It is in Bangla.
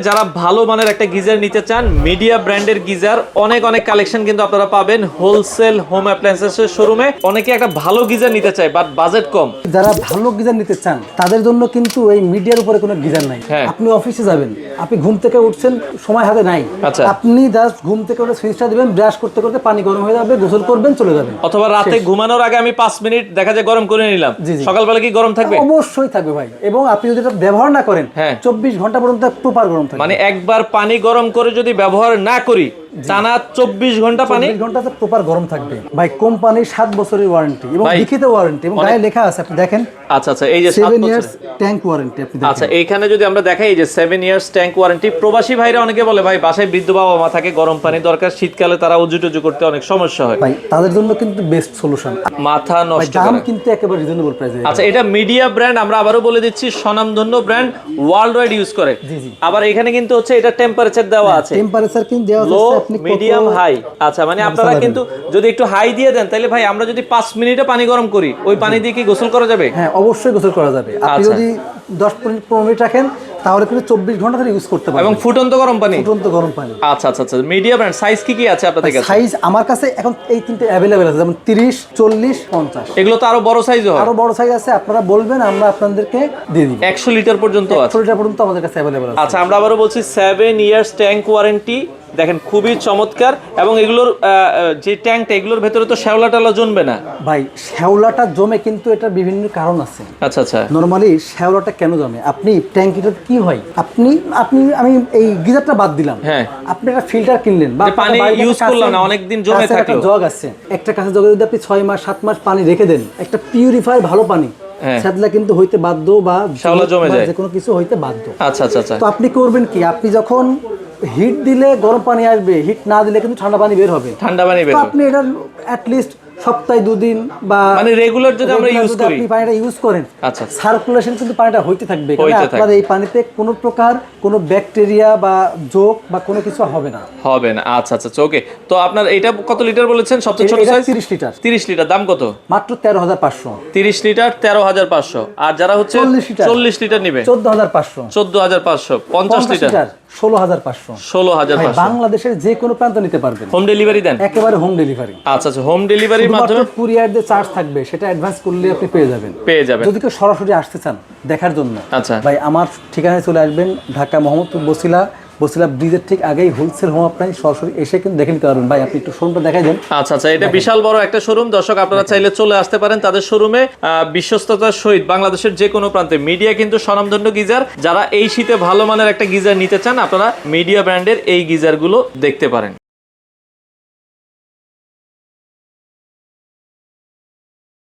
যারা ভালো মানের একটা গিজার নিতে চান, মিডিয়া ব্র্যান্ডের গিজার অনেক কালেকশন কিন্তু আপনারা পাবেন হোলসেল হোম অ্যাপ্লায়েন্সেসের শোরুমে। অনেকে একটা ভালো গিজার নিতে চায় বাট বাজেট কম। যারা ভালো গিজার নিতে চান তাদের জন্য কিন্তু এই মিডিয়ার উপরে কোনো গিজার নাই। আপনি অফিসে যাবেন, আপনি ঘুম থেকে উঠছেন, সময় হাতে নাই, আপনি জাস্ট ঘুম থেকে উঠে সুইচটা দিবেন, ব্রাশ করতে করতে পানি গরম হয়ে যাবে, গোসল করবেন, চলে যাবেন। অথবা রাতে ঘুমানোর আগে আমি 5 মিনিট দেখা যায় গরম করে নিলাম, সকালবেলা কি গরম থাকবে? অবশ্যই থাকবে ভাই। এবং আপনি যদি এটা ব্যবহার না করেন 24 ঘন্টা পর্যন্ত প্রপার গরম থাকবে। মানে একবার পানি গরম করে যদি ব্যবহার না করি টানা 24 ঘন্টা পানি 24 ঘন্টাতে প্রপার গরম থাকবে ভাই। কোম্পানি 7 বছরের ওয়ারেন্টি এবং লিখিত ওয়ারেন্টি এবং গায়ে লেখা আছে, আপনি দেখেন। আচ্ছা এই যে 7 ইয়ার্স ট্যাঙ্ক ওয়ারেন্টি আপনি দেখেন। আচ্ছা এইখানে যদি আমরা দেখাই এই যে 7 ইয়ার্স ট্যাঙ্ক ওয়ারেন্টি। প্রবাসী ভাইরা অনেকে বলে ভাই বাসায় বৃদ্ধ বাবা মা থাকে, গরম পানি দরকার, শীতকালে তারা উজু করতে অনেক সমস্যা হয় ভাই, তাদের জন্য কিন্তু বেস্ট সলিউশন। মাথা নষ্ট দাম কিন্তু একেবারে রিজনেবল প্রাইসে। আচ্ছা এটা মিডিয়া ব্র্যান্ড, আমরা আবারও বলে দিচ্ছি স্বনামধন্য ব্র্যান্ড, ওয়ার্ল্ড ওয়াইড ইউজ করে। আবার এখানে কিন্তু হচ্ছে এটা টেম্পারেচার দেওয়া আছে, টেম্পারেচার কিন্তু দেওয়া আছে, লো আপনি মিডিয়াম হাই। আচ্ছা মানে আপনারা কিন্তু যদি একটু হাই দিয়ে দেন তাহলে ভাই আমরা যদি 5 মিনিটে পানি গরম করি ওই পানি দিয়ে কি গোসল করা যাবে? হ্যাঁ অবশ্যই গোসল করা যাবে। আপনি যদি 10-15 মিনিট রাখেন তাহলে কিন্তু 24 ঘন্টা ধরে ইউজ করতে পারবেন। এবং ফুটন্ত গরম পানি, ফুটন্ত গরম পানি। আচ্ছা মিডিয়া ব্র্যান্ড। সাইজ কি আছে আপনাদের কাছে? সাইজ আমার কাছে এখন এই তিনটে अवेलेबल আছে, যেমন 30, 40, 50। এগুলো তো আরো বড় সাইজও হয়? আরো বড় সাইজ আছে, আপনারা বলবেন আমরা আপনাদেরকে দিয়ে দিব। 100 লিটার পর্যন্ত আছে? 100 লিটার পর্যন্ত আমাদের কাছে अवेलेबल আছে। আচ্ছা আমরা আবারও বলছি 7 ইয়ার্স ট্যাঙ্ক ওয়ারেন্টি। দেখেন খুবই চমৎকার। এবং এগুলোর যে ট্যাঙ্কটা এগুলোর ভেতরে তো শ্যাওলা টালা জমবে না ভাই? শ্যাওলাটা জমে কিন্তু এটা বিভিন্ন কারণ আছে। আচ্ছা নরমালি শ্যাওলাটা কেন জমে? আপনি ট্যাঙ্কিটা কি হয়, আপনি আমি এই গিজারটা বাদ দিলাম, আপনি একটা ফিল্টার কিনলেন বা পানি ইউজ করলেন না, অনেক দিন জমে থাকলো, একটা জগ আছে, একটা কাঁচা জগে যদি আপনি 6 মাস 7 মাস পানি রেখে দেন, একটা পিউরিফাই ভালো পানি, সেটা কিন্তু হইতে বাধ্য বা শ্যাওলা জমে যায়, যে কোনো কিছু হইতে বাধ্য। আচ্ছা তো আপনি করবেন কি, আপনি যখন হিট দিলে গরম পানি আসবে, হিট না দিলে কিন্তু ঠান্ডা পানি বের হবে। তো আপনি এটা অ্যাট লিস্ট সপ্তাহে 2 দিন বা মানে রেগুলার যদি আমরা ইউজ করি, আপনি পানিটা ইউজ করেন, আচ্ছা সার্কুলেশন কিন্তু পানিটা হইতে থাকবে, কারণ আপনার এই পানিতে কোনো প্রকার কোনো ব্যাকটেরিয়া বা জোক বা কোনো কিছু হবে না। আচ্ছা ওকে। তো আপনার এটা কত লিটার বলেছেন? সবচেয়ে ছোট সাইজ 30 লিটার। 30 লিটার দাম কত? মাত্র 13,500। 30 লিটার 13,500। আর যারা হচ্ছে 40 লিটার নেবে 14,500। 14,500। 50 লিটার 16,500। 16,500। বাংলাদেশের যে কোনো প্রান্ত নিতে পারবেন। হোম ডেলিভারি দেন? একেবারে হোম ডেলিভারি। আচ্ছা হোম ডেলিভারির মাধ্যমে কুরিয়ার যে চার্জ থাকবে সেটা অ্যাডভান্স করলে আপনি পেয়ে যাবেন। যদি কেউ সরাসরি আসতে চান দেখার জন্য, আচ্ছা ভাই আমার ঠিকানায় চলে আসবেন, ঢাকা মোহাম্মদপুর বসিলা ব্রিজের ঠিক আগেই হোলসেল হোম অ্যাপ্লায়েন্স, সরাসরি এসে কিন্তু দেখে নিতে পারবেন। ভাই আপনি একটু শোরুমটা দেখাই দেন। আচ্ছা এটা বিশাল বড় একটা শোরুম দর্শক, আপনারা চাইলে চলে আসতে পারেন তাদের শোরুমে। বিশ্বস্ততার সহিত বাংলাদেশের যে কোনো প্রান্তে মিডিয়া কিন্তু স্বনামধন্য গিজার। যারা এই শীতে ভালো মানের একটা গিজার নিতে চান আপনারা মিডিয়া ব্র্যান্ডের এই গিজারগুলো দেখতে পারেন।